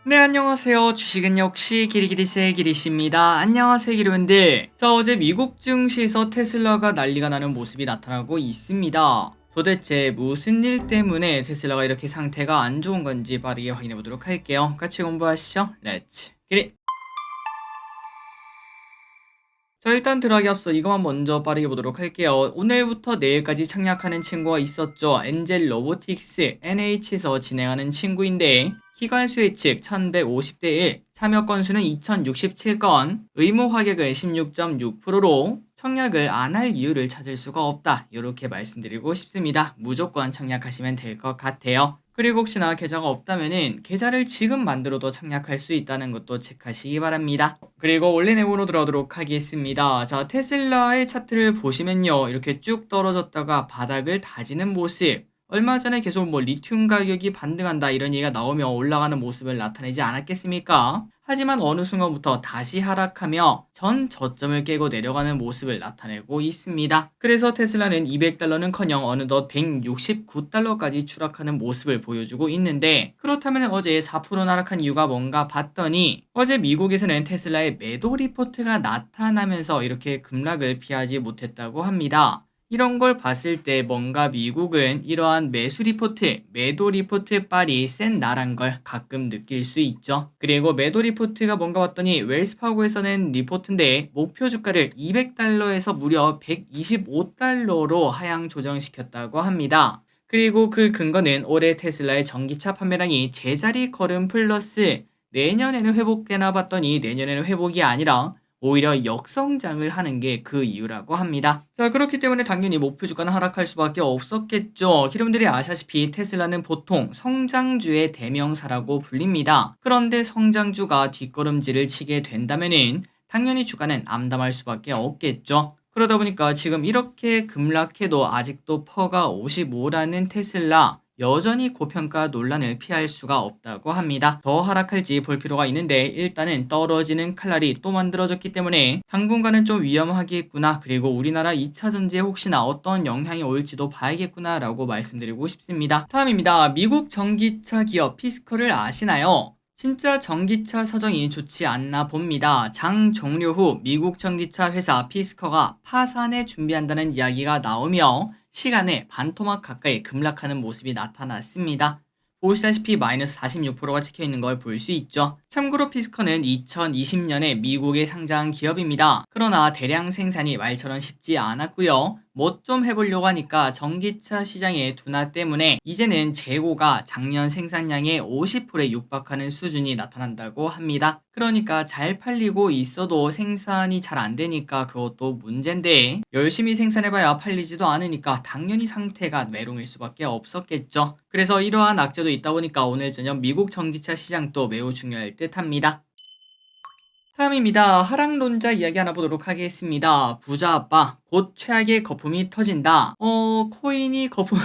네, 안녕하세요. 주식은 역시 기리기리세 기리씨입니다. 안녕하세요, 기리분들. 자, 어제 미국 증시에서 테슬라가 난리가 나는 모습이 나타나고 있습니다. 도대체 무슨 일 때문에 테슬라가 이렇게 상태가 안 좋은 건지 빠르게 확인해 보도록 할게요. 같이 공부하시죠. 렛츠 기리. 자, 일단 들어가기 앞서 이것만 먼저 빠르게 보도록 할게요. 오늘부터 내일까지 착약하는 친구가 있었죠. 엔젤 로보틱스 NH에서 진행하는 친구인데 기관 수혜측 1150대 1, 참여 건수는 2067건, 의무 화객은 16.6%로 청약을 안 할 이유를 찾을 수가 없다. 이렇게 말씀드리고 싶습니다. 무조건 청약하시면 될 것 같아요. 그리고 혹시나 계좌가 없다면은 계좌를 지금 만들어도 청약할 수 있다는 것도 체크하시기 바랍니다. 그리고 원래 내용으로 들어가도록 하겠습니다. 자, 테슬라의 차트를 보시면요. 이렇게 쭉 떨어졌다가 바닥을 다지는 모습. 얼마 전에 계속 리튬 가격이 반등한다 이런 얘기가 나오며 올라가는 모습을 나타내지 않았겠습니까? 하지만 어느 순간부터 다시 하락하며 전 저점을 깨고 내려가는 모습을 나타내고 있습니다. 그래서 테슬라는 200달러는커녕 어느덧 169달러까지 추락하는 모습을 보여주고 있는데, 그렇다면 어제 4% 하락한 이유가 뭔가 봤더니 어제 미국에서는 테슬라의 매도 리포트가 나타나면서 이렇게 급락을 피하지 못했다고 합니다. 이런 걸 봤을 때 뭔가 미국은 이러한 매수 리포트, 매도 리포트 빨이 센 나란 걸 가끔 느낄 수 있죠. 그리고 매도 리포트가 뭔가 봤더니 웰스파고에서 낸 리포트인데 목표 주가를 200달러에서 무려 125달러로 하향 조정시켰다고 합니다. 그리고 그 근거는 올해 테슬라의 전기차 판매량이 제자리 걸음 플러스 내년에는 회복되나 봤더니 내년에는 회복이 아니라 오히려 역성장을 하는 게 그 이유라고 합니다. 자, 그렇기 때문에 당연히 목표 주가는 하락할 수밖에 없었겠죠. 여러분들이 아시다시피 테슬라는 보통 성장주의 대명사라고 불립니다. 그런데 성장주가 뒷걸음질을 치게 된다면은 당연히 주가는 암담할 수밖에 없겠죠. 그러다 보니까 지금 이렇게 급락해도 아직도 퍼가 55라는 테슬라, 여전히 고평가 논란을 피할 수가 없다고 합니다. 더 하락할지 볼 필요가 있는데 일단은 떨어지는 칼날이 또 만들어졌기 때문에 당분간은 좀 위험하겠구나, 그리고 우리나라 2차 전지에 혹시나 어떤 영향이 올지도 봐야겠구나 라고 말씀드리고 싶습니다. 다음입니다. 미국 전기차 기업 피스커를 아시나요? 진짜 전기차 사정이 좋지 않나 봅니다. 장 종료 후 미국 전기차 회사 피스커가 파산에 준비한다는 이야기가 나오며 시간에 반토막 가까이 급락하는 모습이 나타났습니다. 보시다시피 마이너스 46%가 찍혀있는 걸 볼 수 있죠. 참고로 피스커는 2020년에 미국에 상장한 기업입니다. 그러나 대량 생산이 말처럼 쉽지 않았고요. 뭐 좀 해보려고 하니까 전기차 시장의 둔화 때문에 이제는 재고가 작년 생산량의 50%에 육박하는 수준이 나타난다고 합니다. 그러니까 잘 팔리고 있어도 생산이 잘 안 되니까 그것도 문제인데, 열심히 생산해봐야 팔리지도 않으니까 당연히 상태가 메롱일 수밖에 없었겠죠. 그래서 이러한 악재도 있다 보니까 오늘 저녁 미국 전기차 시장도 매우 중요할 듯 합니다. 다음입니다. 하락론자 이야기 하나 보도록 하겠습니다. 부자 아빠, 곧 최악의 거품이 터진다. 코인이 거품,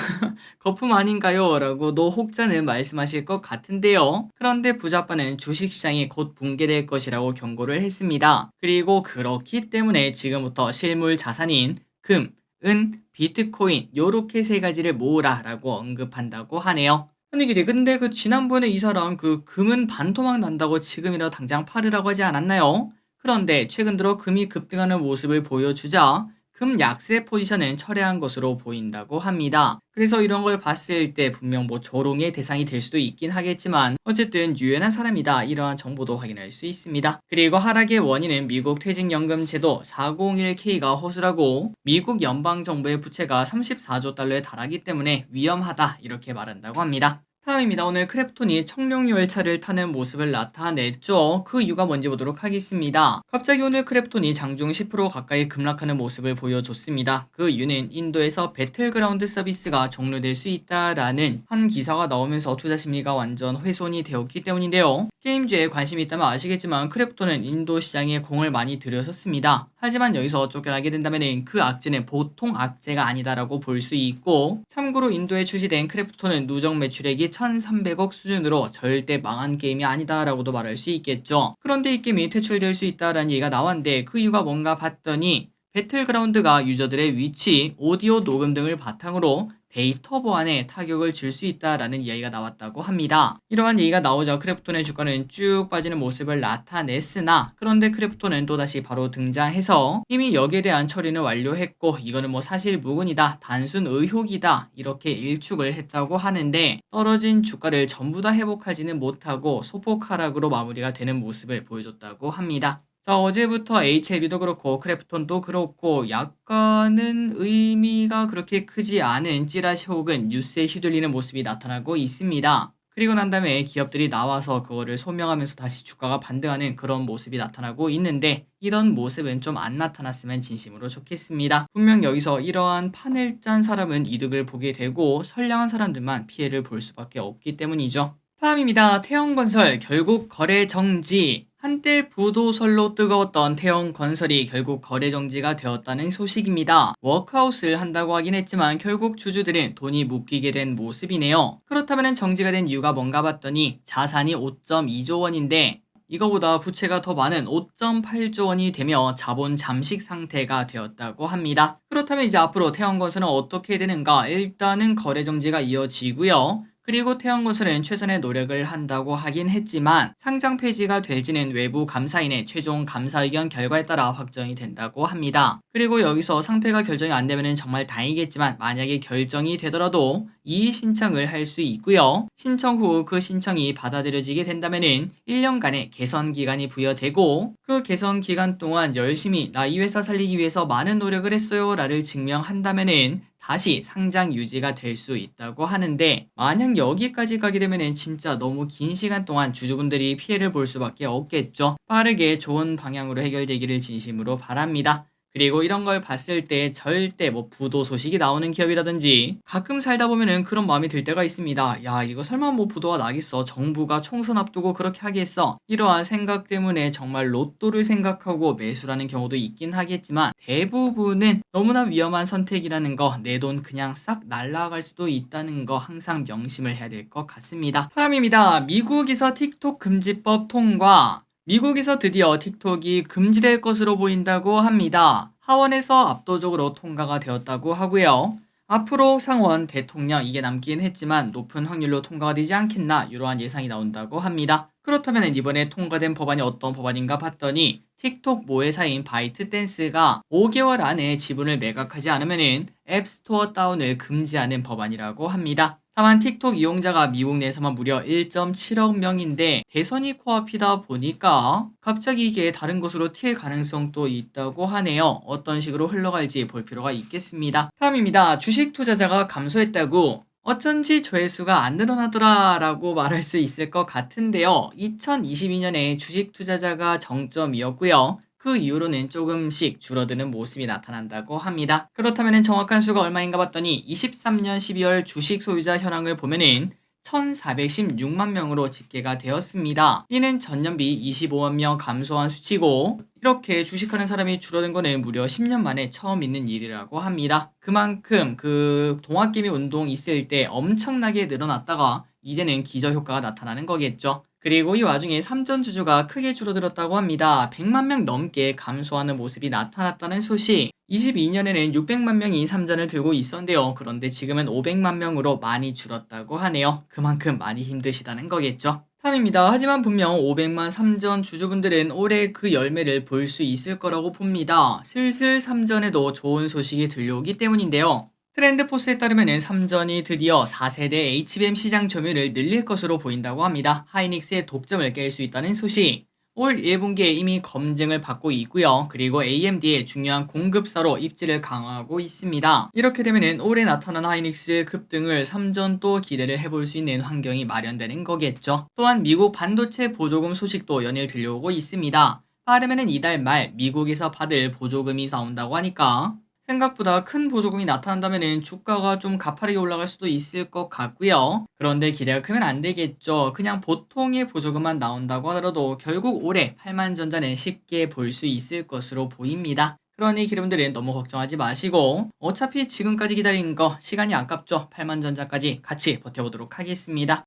거품 아닌가요? 라고 노혹자는 말씀하실 것 같은데요. 그런데 부자 아빠는 주식시장이 곧 붕괴될 것이라고 경고를 했습니다. 그리고 그렇기 때문에 지금부터 실물 자산인 금, 은, 비트코인 요렇게 세 가지를 모으라 라고 언급한다고 하네요. 아니 그래, 근데 지난번에 이 사람 금은 반토막 난다고 지금이라도 당장 팔으라고 하지 않았나요? 그런데 최근 들어 금이 급등하는 모습을 보여주자 금 약세 포지션은 철회한 것으로 보인다고 합니다. 그래서 이런 걸 봤을 때 분명 조롱의 대상이 될 수도 있긴 하겠지만 어쨌든 유연한 사람이다, 이러한 정보도 확인할 수 있습니다. 그리고 하락의 원인은 미국 퇴직연금 제도 401k가 허술하고 미국 연방정부의 부채가 34조 달러에 달하기 때문에 위험하다, 이렇게 말한다고 합니다. 다음입니다. 오늘 크래프톤이 청룡 열차를 타는 모습을 나타냈죠. 그 이유가 뭔지 보도록 하겠습니다. 갑자기 오늘 크래프톤이 장중 10% 가까이 급락하는 모습을 보여줬습니다. 그 이유는 인도에서 배틀그라운드 서비스가 종료될 수 있다라는 한 기사가 나오면서 투자 심리가 완전 훼손이 되었기 때문인데요. 게임주에 관심이 있다면 아시겠지만 크래프톤은 인도 시장에 공을 많이 들여섰습니다. 하지만 여기서 쫓겨나게 된다면 그 악재는 보통 악재가 아니다라고 볼 수 있고, 참고로 인도에 출시된 크래프톤은 누적 매출액이 1300억 수준으로 절대 망한 게임이 아니다라고도 말할 수 있겠죠. 그런데 이 게임이 퇴출될 수 있다라는 얘기가 나왔는데 그 이유가 뭔가 봤더니 배틀그라운드가 유저들의 위치, 오디오 녹음 등을 바탕으로 데이터 보안에 타격을 줄 수 있다라는 이야기가 나왔다고 합니다. 이러한 얘기가 나오자 크래프톤의 주가는 쭉 빠지는 모습을 나타냈으나 그런데 크래프톤은 또다시 바로 등장해서 이미 여기에 대한 처리는 완료했고 이거는 뭐 사실 무근이다, 단순 의혹이다 이렇게 일축을 했다고 하는데 떨어진 주가를 전부 다 회복하지는 못하고 소폭 하락으로 마무리가 되는 모습을 보여줬다고 합니다. 자, 어제부터 HLB도 그렇고 크래프톤도 그렇고 약간은 의미가 그렇게 크지 않은 찌라시 혹은 뉴스에 휘둘리는 모습이 나타나고 있습니다. 그리고 난 다음에 기업들이 나와서 그거를 소명하면서 다시 주가가 반등하는 그런 모습이 나타나고 있는데 이런 모습은 좀 안 나타났으면 진심으로 좋겠습니다. 분명 여기서 이러한 판을 짠 사람은 이득을 보게 되고 선량한 사람들만 피해를 볼 수밖에 없기 때문이죠. 다음입니다. 태형건설 결국 거래 정지. 한때 부도설로 뜨거웠던 태형건설이 결국 거래 정지가 되었다는 소식입니다. 워크아웃을 한다고 하긴 했지만 결국 주주들은 돈이 묶이게 된 모습이네요. 그렇다면 정지가 된 이유가 뭔가 봤더니 자산이 5.2조 원인데 이거보다 부채가 더 많은 5.8조 원이 되며 자본 잠식 상태가 되었다고 합니다. 그렇다면 이제 앞으로 태형건설은 어떻게 되는가? 일단은 거래 정지가 이어지고요. 그리고 태형건설은 최선의 노력을 한다고 하긴 했지만 상장 폐지가 될지는 외부 감사인의 최종 감사 의견 결과에 따라 확정이 된다고 합니다. 그리고 여기서 상패가 결정이 안 되면 정말 다행이겠지만 만약에 결정이 되더라도 이의 신청을 할 수 있고요. 신청 후 그 신청이 받아들여지게 된다면 1년간의 개선 기간이 부여되고 그 개선 기간 동안 열심히 나 이 회사 살리기 위해서 많은 노력을 했어요 라를 증명한다면 다시 상장 유지가 될 수 있다고 하는데 만약 여기까지 가게 되면 진짜 너무 긴 시간 동안 주주분들이 피해를 볼 수밖에 없겠죠. 빠르게 좋은 방향으로 해결되기를 진심으로 바랍니다. 그리고 이런 걸 봤을 때 절대 뭐 부도 소식이 나오는 기업이라든지 가끔 살다 보면은 그런 마음이 들 때가 있습니다. 야, 이거 설마 뭐 부도가 나겠어? 정부가 총선 앞두고 그렇게 하겠어? 이러한 생각 때문에 정말 로또를 생각하고 매수라는 경우도 있긴 하겠지만 대부분은 너무나 위험한 선택이라는 거, 내 돈 그냥 싹 날아갈 수도 있다는 거 항상 명심을 해야 될 것 같습니다. 다음입니다. 미국에서 틱톡 금지법 통과. 미국에서 드디어 틱톡이 금지될 것으로 보인다고 합니다. 하원에서 압도적으로 통과가 되었다고 하고요. 앞으로 상원, 대통령 이게 남긴 했지만 높은 확률로 통과가 되지 않겠나 이러한 예상이 나온다고 합니다. 그렇다면 이번에 통과된 법안이 어떤 법안인가 봤더니 틱톡 모회사인 바이트댄스가 5개월 안에 지분을 매각하지 않으면 앱스토어 다운을 금지하는 법안이라고 합니다. 다만 틱톡 이용자가 미국 내에서만 무려 1.7억 명인데 대선이 코앞이다 보니까 갑자기 이게 다른 곳으로 튈 가능성도 있다고 하네요. 어떤 식으로 흘러갈지 볼 필요가 있겠습니다. 다음입니다. 주식 투자자가 감소했다고 어쩐지 조회수가 안 늘어나더라 라고 말할 수 있을 것 같은데요. 2022년에 주식 투자자가 정점이었고요. 그 이후로는 조금씩 줄어드는 모습이 나타난다고 합니다. 그렇다면 정확한 수가 얼마인가 봤더니 23년 12월 주식 소유자 현황을 보면은 1416만 명으로 집계가 되었습니다. 이는 전년비 25만 명 감소한 수치고 이렇게 주식하는 사람이 줄어든 거는 무려 10년 만에 처음 있는 일이라고 합니다. 그만큼 그 동학개미 운동 있을 때 엄청나게 늘어났다가 이제는 기저효과가 나타나는 거겠죠. 그리고 이 와중에 삼전 주주가 크게 줄어들었다고 합니다. 100만 명 넘게 감소하는 모습이 나타났다는 소식. 22년에는 600만 명이 삼전을 들고 있었는데요. 그런데 지금은 500만 명으로 많이 줄었다고 하네요. 그만큼 많이 힘드시다는 거겠죠. 탐입니다. 하지만 분명 500만 삼전 주주분들은 올해 그 열매를 볼 수 있을 거라고 봅니다. 슬슬 삼전에도 좋은 소식이 들려오기 때문인데요. 트렌드포스에 따르면 삼전이 드디어 4세대 HBM 시장 점유율을 늘릴 것으로 보인다고 합니다. 하이닉스의 독점을 깰 수 있다는 소식. 올 1분기에 이미 검증을 받고 있고요. 그리고 AMD의 중요한 공급사로 입지를 강화하고 있습니다. 이렇게 되면 올해 나타난 하이닉스의 급등을 3전 또 기대를 해볼 수 있는 환경이 마련되는 거겠죠. 또한 미국 반도체 보조금 소식도 연일 들려오고 있습니다. 빠르면 이달 말 미국에서 받을 보조금이 나온다고 하니까 생각보다 큰 보조금이 나타난다면 주가가 좀 가파르게 올라갈 수도 있을 것 같고요. 그런데 기대가 크면 안 되겠죠. 그냥 보통의 보조금만 나온다고 하더라도 결국 올해 8만 전자는 쉽게 볼 수 있을 것으로 보입니다. 그러니 여러분들은 너무 걱정하지 마시고 어차피 지금까지 기다린 거 시간이 아깝죠. 8만 전자까지 같이 버텨보도록 하겠습니다.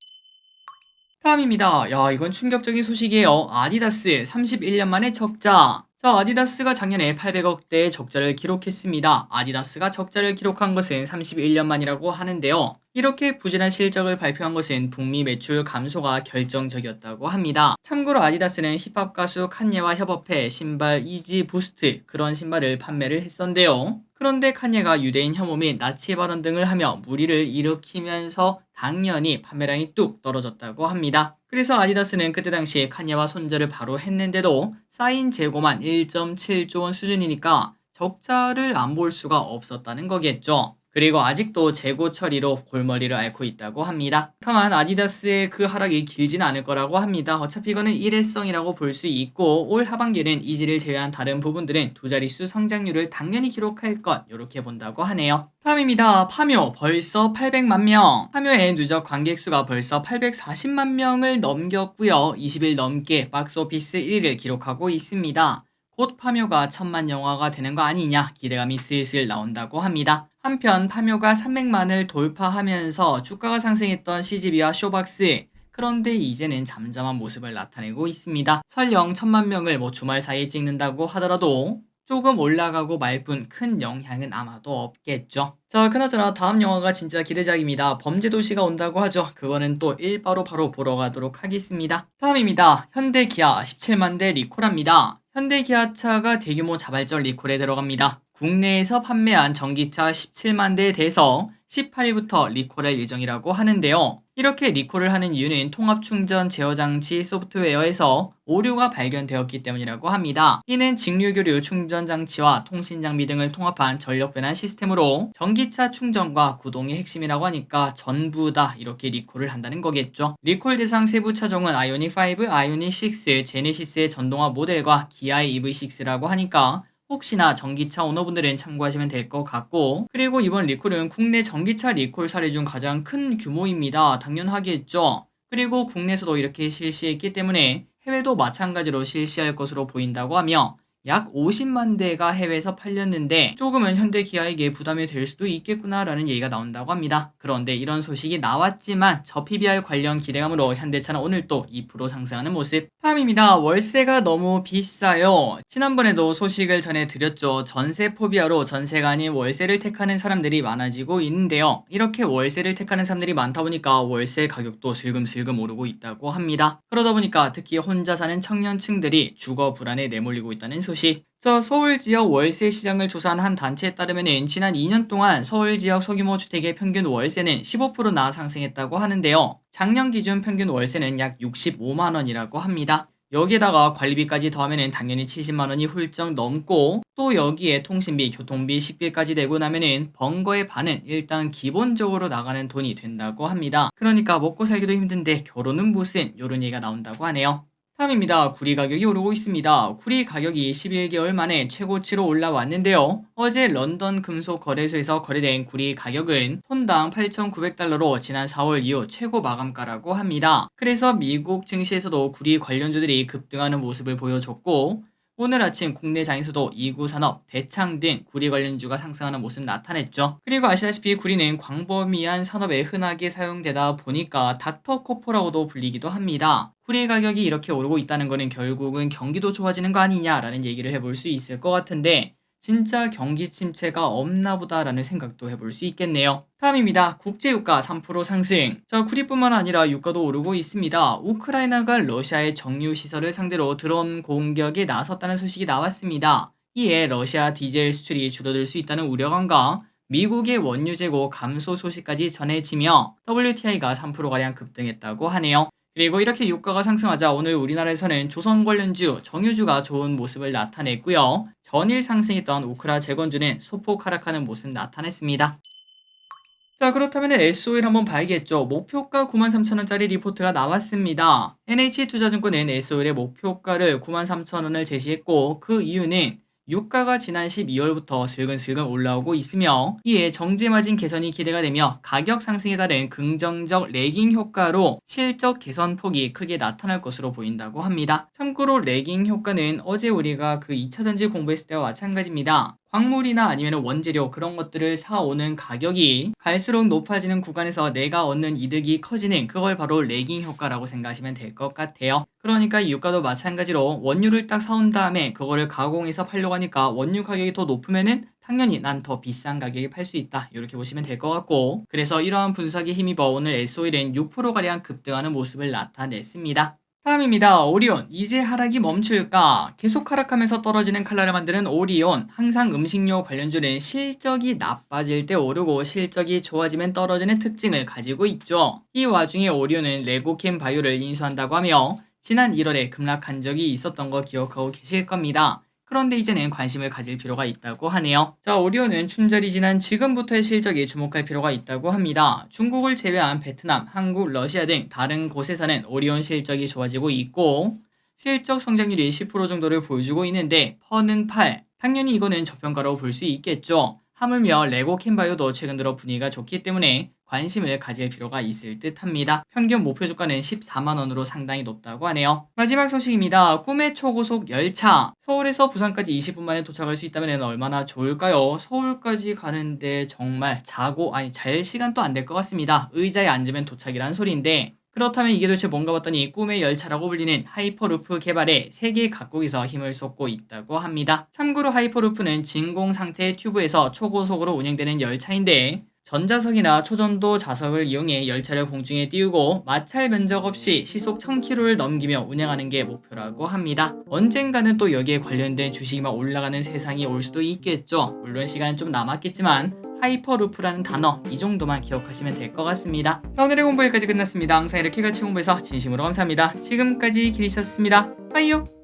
다음입니다. 야, 이건 충격적인 소식이에요. 아디다스 31년 만에 적자. 자, 아디다스가 작년에 800억대의 적자를 기록했습니다. 아디다스가 적자를 기록한 것은 31년 만이라고 하는데요. 이렇게 부진한 실적을 발표한 것은 북미 매출 감소가 결정적이었다고 합니다. 참고로 아디다스는 힙합 가수 칸예와 협업해 신발 이지 부스트 그런 신발을 판매를 했었는데요. 그런데 칸예가 유대인 혐오 및 나치 발언 등을 하며 물의를 일으키면서 당연히 판매량이 뚝 떨어졌다고 합니다. 그래서 아디다스는 그때 당시 칸예와 손절을 바로 했는데도 쌓인 재고만 1.7조 원 수준이니까 적자를 안 볼 수가 없었다는 거겠죠. 그리고 아직도 재고 처리로 골머리를 앓고 있다고 합니다. 다만 아디다스의 그 하락이 길진 않을 거라고 합니다. 어차피 이거는 일회성이라고 볼 수 있고 올 하반기는 이지를 제외한 다른 부분들은 두 자릿수 성장률을 당연히 기록할 것 이렇게 본다고 하네요. 다음입니다. 파묘 벌써 800만 명. 파묘의 누적 관객 수가 벌써 840만 명을 넘겼고요. 20일 넘게 박스오피스 1위를 기록하고 있습니다. 곧 파묘가 1000만 영화가 되는 거 아니냐 기대감이 슬슬 나온다고 합니다. 한편 파묘가 300만을 돌파하면서 주가가 상승했던 CGV와 쇼박스 그런데 이제는 잠잠한 모습을 나타내고 있습니다. 설령 1000만 명을 주말 사이에 찍는다고 하더라도 조금 올라가고 말 뿐 큰 영향은 아마도 없겠죠. 자, 그나저나 다음 영화가 진짜 기대작입니다. 범죄도시가 온다고 하죠. 그거는 또 일바로 바로 보러 가도록 하겠습니다. 다음입니다. 현대기아 17만 대 리콜합니다. 현대기아차가 대규모 자발적 리콜에 들어갑니다. 국내에서 판매한 전기차 17만 대에 대해서 18일부터 리콜할 예정이라고 하는데요. 이렇게 리콜을 하는 이유는 통합충전 제어장치 소프트웨어에서 오류가 발견되었기 때문이라고 합니다. 이는 직류교류 충전장치와 통신장비 등을 통합한 전력변환 시스템으로 전기차 충전과 구동이 핵심이라고 하니까 전부 다 이렇게 리콜을 한다는 거겠죠. 리콜 대상 세부 차종은 아이오닉5, 아이오닉6, 제네시스의 전동화 모델과 기아의 EV6라고 하니까 혹시나 전기차 오너분들은 참고하시면 될 것 같고 그리고 이번 리콜은 국내 전기차 리콜 사례 중 가장 큰 규모입니다. 당연하겠죠. 그리고 국내에서도 이렇게 실시했기 때문에 해외도 마찬가지로 실시할 것으로 보인다고 하며 약 50만 대가 해외에서 팔렸는데 조금은 현대기아에게 부담이 될 수도 있겠구나라는 얘기가 나온다고 합니다. 그런데 이런 소식이 나왔지만 저 PBR 관련 기대감으로 현대차는 오늘 또 2% 상승하는 모습. 다음입니다. 월세가 너무 비싸요. 지난번에도 소식을 전해드렸죠. 전세 포비아로 전세가 아닌 월세를 택하는 사람들이 많아지고 있는데요. 이렇게 월세를 택하는 사람들이 많다 보니까 월세 가격도 슬금슬금 오르고 있다고 합니다. 그러다 보니까 특히 혼자 사는 청년층들이 주거 불안에 내몰리고 있다는 소식. 저 서울 지역 월세 시장을 조사한 한 단체에 따르면 지난 2년 동안 서울 지역 소규모 주택의 평균 월세는 15%나 상승했다고 하는데요. 작년 기준 평균 월세는 약 65만 원이라고 합니다. 여기에다가 관리비까지 더하면 당연히 70만 원이 훌쩍 넘고 또 여기에 통신비, 교통비, 식비까지 내고 나면은 번거의 반은 일단 기본적으로 나가는 돈이 된다고 합니다. 그러니까 먹고 살기도 힘든데 결혼은 무슨 이런 얘기가 나온다고 하네요. 다음입니다. 구리 가격이 오르고 있습니다. 구리 가격이 11개월 만에 최고치로 올라왔는데요. 어제 런던 금속 거래소에서 거래된 구리 가격은 톤당 8,900달러로 지난 4월 이후 최고 마감가라고 합니다. 그래서 미국 증시에서도 구리 관련주들이 급등하는 모습을 보여줬고 오늘 아침 국내 장에서도 이구산업, 대창 등 구리 관련주가 상승하는 모습 나타냈죠. 그리고 아시다시피 구리는 광범위한 산업에 흔하게 사용되다 보니까 닥터코퍼라고도 불리기도 합니다. 구리 가격이 이렇게 오르고 있다는 거는 결국은 경기도 좋아지는 거 아니냐라는 얘기를 해볼 수 있을 것 같은데 진짜 경기 침체가 없나 보다라는 생각도 해볼 수 있겠네요. 다음입니다. 국제유가 3% 상승. 자, 구리뿐만 아니라 유가도 오르고 있습니다. 우크라이나가 러시아의 정유시설을 상대로 드론 공격에 나섰다는 소식이 나왔습니다. 이에 러시아 디젤 수출이 줄어들 수 있다는 우려감과 미국의 원유 재고 감소 소식까지 전해지며 WTI가 3%가량 급등했다고 하네요. 그리고 이렇게 유가가 상승하자 오늘 우리나라에서는 조선 관련주, 정유주가 좋은 모습을 나타냈고요. 전일 상승했던 우크라 재건주는 소폭 하락하는 모습 나타냈습니다. 자, 그렇다면 SOL 한번 봐야겠죠. 목표가 93,000원짜리 리포트가 나왔습니다. NH투자증권은 SOL의 목표가를 93,000원을 제시했고 그 이유는 유가가 지난 12월부터 슬근슬근 올라오고 있으며 이에 정제마진 개선이 기대가 되며 가격 상승에 따른 긍정적 레깅 효과로 실적 개선 폭이 크게 나타날 것으로 보인다고 합니다. 참고로 레깅 효과는 어제 우리가 그 2차전지 공부했을 때와 마찬가지입니다. 광물이나 아니면 원재료 그런 것들을 사오는 가격이 갈수록 높아지는 구간에서 내가 얻는 이득이 커지는 그걸 바로 레깅 효과라고 생각하시면 될 것 같아요. 그러니까 이 유가도 마찬가지로 원유를 딱 사온 다음에 그거를 가공해서 팔려고 하니까 원유 가격이 더 높으면은 당연히 난 더 비싼 가격에 팔 수 있다. 이렇게 보시면 될 것 같고, 그래서 이러한 분석에 힘입어 오늘 S-오일은 6%가량 급등하는 모습을 나타냈습니다. 다음입니다. 오리온. 이제 하락이 멈출까? 계속 하락하면서 떨어지는 칼라를 만드는 오리온. 항상 음식료 관련주는 실적이 나빠질 때 오르고 실적이 좋아지면 떨어지는 특징을 가지고 있죠. 이 와중에 오리온은 레고캠 바이오를 인수한다고 하며 지난 1월에 급락한 적이 있었던 거 기억하고 계실 겁니다. 그런데 이제는 관심을 가질 필요가 있다고 하네요. 자, 오리온은 춘절이 지난 지금부터의 실적에 주목할 필요가 있다고 합니다. 중국을 제외한 베트남, 한국, 러시아 등 다른 곳에서는 오리온 실적이 좋아지고 있고 실적 성장률이 10% 정도를 보여주고 있는데 퍼는 8. 당연히 이거는 저평가로 볼 수 있겠죠. 하물며 레고 캔바이오도 최근 들어 분위기가 좋기 때문에 관심을 가질 필요가 있을 듯 합니다. 평균 목표 주가는 14만원으로 상당히 높다고 하네요. 마지막 소식입니다. 꿈의 초고속 열차. 서울에서 부산까지 20분 만에 도착할 수 있다면 얼마나 좋을까요? 서울까지 가는데 정말 잘 시간도 안 될 것 같습니다. 의자에 앉으면 도착이란 소리인데 그렇다면 이게 도대체 뭔가 봤더니 꿈의 열차라고 불리는 하이퍼루프 개발에 세계 각국에서 힘을 쏟고 있다고 합니다. 참고로 하이퍼루프는 진공 상태의 튜브에서 초고속으로 운행되는 열차인데 전자석이나 초전도 자석을 이용해 열차를 공중에 띄우고 마찰 면적 없이 시속 1000km를 넘기며 운행하는 게 목표라고 합니다. 언젠가는 또 여기에 관련된 주식이 막 올라가는 세상이 올 수도 있겠죠. 물론 시간은 좀 남았겠지만 하이퍼루프라는 단어 이 정도만 기억하시면 될 것 같습니다. 자, 오늘의 공부 여기까지 끝났습니다. 항상 이렇게 같이 공부해서 진심으로 감사합니다. 지금까지 길이셨습니다. 빠이요.